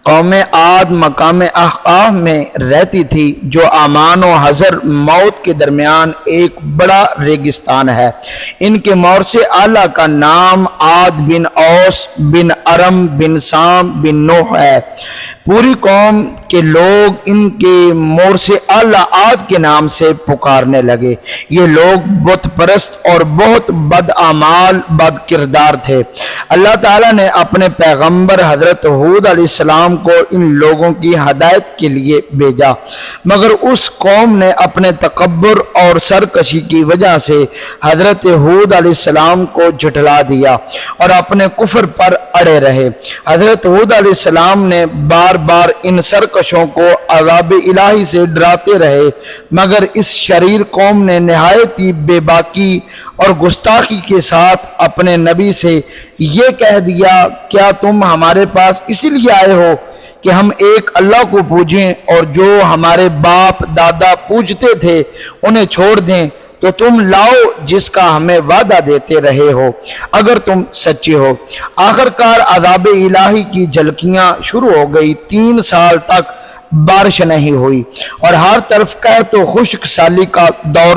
قوم عاد مقام احقاف میں رہتی تھی جو امان و حذر موت کے درمیان ایک بڑا ریگستان ہے۔ ان کے مورث اعلیٰ کا نام عاد بن اوس بن ارم بن سام بن نوح ہے۔ پوری قوم کے لوگ ان کے مورث اعلیٰ عاد کے نام سے پکارنے لگے۔ یہ لوگ بت پرست اور بہت بد اعمال بد کردار تھے۔ اللہ تعالیٰ نے اپنے پیغمبر حضرت ہود علیہ السلام کو ان لوگوں کی ہدایت کے لیے بھیجا، مگر اس قوم نے اپنے تکبر اور سرکشی کی وجہ سے حضرت ہود علیہ السلام کو جھٹلا دیا اور اپنے کفر پر اڑے رہے۔ حضرت ہود علیہ السلام نے بار بار ان سرکشوں کو عذاب الہی سے ڈراتے رہے، مگر اس شریر قوم نے نہایت ہی بے باکی اور گستاخی کے ساتھ اپنے نبی سے یہ کہہ دیا، کیا تم ہمارے پاس اسی لیے آئے ہو کہ ہم ایک اللہ کو پوجیں اور جو ہمارے باپ دادا پوجتے تھے انہیں چھوڑ دیں؟ تو تم لاؤ جس کا ہمیں وعدہ دیتے رہے ہو اگر تم سچے ہو۔ آخرکار عذاب الہی کی جھلکیاں شروع ہو گئی۔ 3 سال تک بارش نہیں ہوئی اور ہر طرف قحط و خشک سالی کا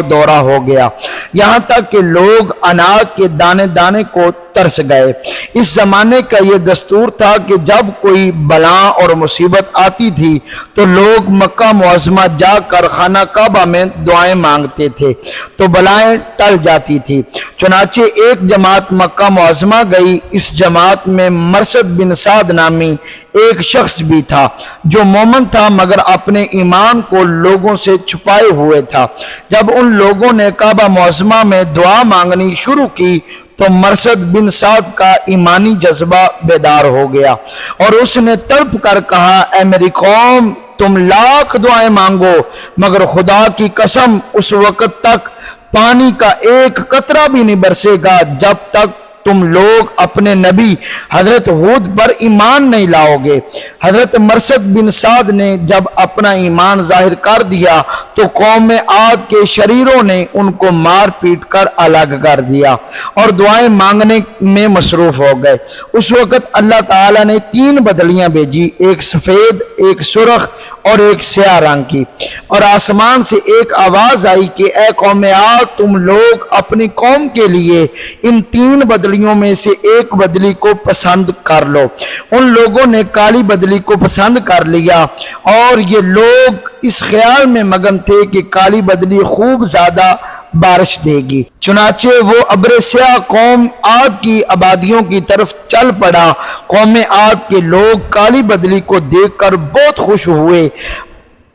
دورہ ہو گیا، یہاں تک کہ لوگ اناج کے دانے دانے کو ترس گئے۔ اس زمانے کا یہ دستور تھا کہ جب کوئی بلا اور مصیبت آتی تھی تو لوگ مکہ معظمہ جا کر خانہ کعبہ میں دعائیں مانگتے تھے تو بلائیں ٹل جاتی تھی۔ چنانچہ ایک جماعت مکہ معظمہ گئی۔ اس جماعت میں مرثد بن سعد نامی ایک شخص بھی تھا جو مومن تھا مگر اپنے ایمان کو لوگوں سے چھپائے ہوئے تھا۔ جب ان لوگوں نے کعبہ معظمہ میں دعا مانگنی شروع کی تو مرثد بن سعد کا ایمانی جذبہ بیدار ہو گیا اور اس نے تڑپ کر کہا، اے میری قوم، تم لاکھ دعائیں مانگو مگر خدا کی قسم اس وقت تک پانی کا ایک قطرہ بھی نہیں برسے گا جب تک تم لوگ اپنے نبی حضرت ہود پر ایمان نہیں لاؤ گے۔ حضرت مرثد بن سعد نے جب اپنا ایمان ظاہر کر دیا تو قوم عاد کے شریروں نے ان کو مار پیٹ کر الگ کر دیا اور دعائیں مانگنے میں مصروف ہو گئے۔ اس وقت اللہ تعالیٰ نے 3 بدلیاں بھیجی، ایک سفید، ایک سرخ اور ایک سیاہ رنگ کی، اور آسمان سے ایک آواز آئی کہ اے قوم عاد، تم لوگ اپنی قوم کے لیے ان 3 بدلیوں میں سے ایک بدلی کو پسند کر لو۔ ان لوگوں نے کالی بدلی کو پسند کر لیا اور یہ لوگ اس خیال میں مگن تھے کہ کالی بدلی خوب زیادہ بارش دے گی۔ چنانچہ وہ ابر سیاہ قوم عاد کی آبادیوں کی طرف چل پڑا۔ قوم عاد کے لوگ کالی بدلی کو دیکھ کر بہت خوش ہوئے۔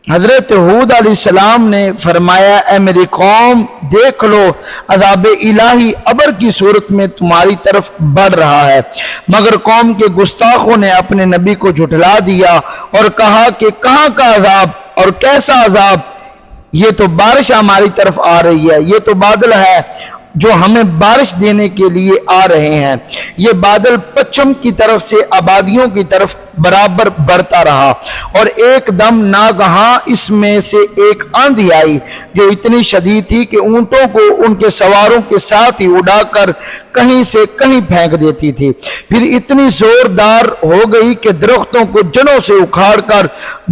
حضرت ہود علیہ السلام نے فرمایا، اے میری قوم، دیکھ لو عذاب الہی ابر کی صورت میں تمہاری طرف بڑھ رہا ہے۔ مگر قوم کے گستاخوں نے اپنے نبی کو جھٹلا دیا اور کہا کہ کہاں کا عذاب اور کیسا عذاب؟ یہ تو بارش ہماری طرف آ رہی ہے، یہ تو بادل ہے جو ہمیں بارش دینے کے لیے آ رہے ہیں۔ یہ بادل پچھم کی طرف سے آبادیوں کی طرف برابر بڑھتا رہا اور ایک دم ناگہاں اس میں سے ایک آندھی آئی جو اتنی شدید تھی کہ اونٹوں کو ان کے سواروں کے ساتھ ہی اڑا کر کہیں سے کہیں پھینک دیتی تھی، پھر اتنی زوردار ہو گئی کہ درختوں کو جڑوں سے اکھاڑ کر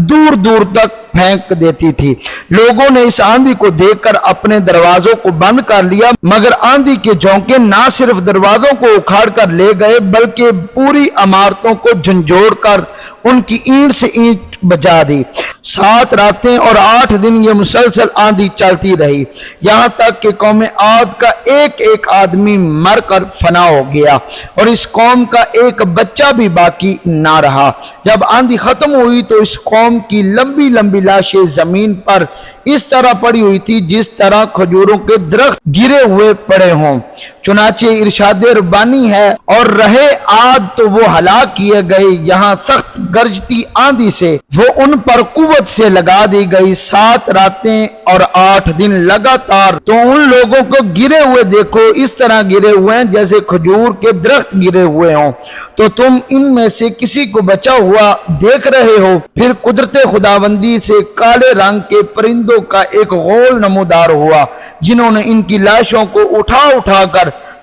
دور دور تک پھینک دیتی تھی۔ لوگوں نے اس آندھی کو دیکھ کر اپنے دروازوں کو بند کر لیا، مگر آندھی کے جھونکے نہ صرف دروازوں کو اکھاڑ کر لے گئے بلکہ پوری عمارتوں کو جھنجھوڑ کر ان کی اینٹ سے اینٹ بجا دی۔ 7 راتیں اور 8 دن یہ مسلسل آندھی چلتی رہی، یہاں تک کہ قوم عاد کا ایک ایک آدمی مر کر فنا ہو گیا اور اس قوم کا ایک بچہ بھی باقی نہ رہا۔ جب آندھی ختم ہوئی تو اس قوم کی لمبی لمبی لاشیں زمین پر اس طرح پڑی ہوئی تھی جس طرح کھجوروں کے درخت گرے ہوئے پڑے ہوں۔ چنانچہ ارشاد ربانی ہے، اور رہے عاد تو وہ ہلاک کیے گئے، یہاں سخت گرجتی آندھی سے وہ ان پر قوت سے لگا دی گئی۔ 7 راتیں اور 8 دن لگاتار، تو ان لوگوں کو گرے ہوئے دیکھو، اس طرح گرے ہوئے ہیں جیسے کھجور کے درخت گرے ہوئے ہوں، تو تم ان میں سے کسی کو بچا ہوا دیکھ رہے ہو؟ پھر قدرت خداوندی سے کالے رنگ کے پرندوں کا ایک غول نمودار ہوا جنہوں نے ان کی لاشوں کو اٹھا اٹھا کر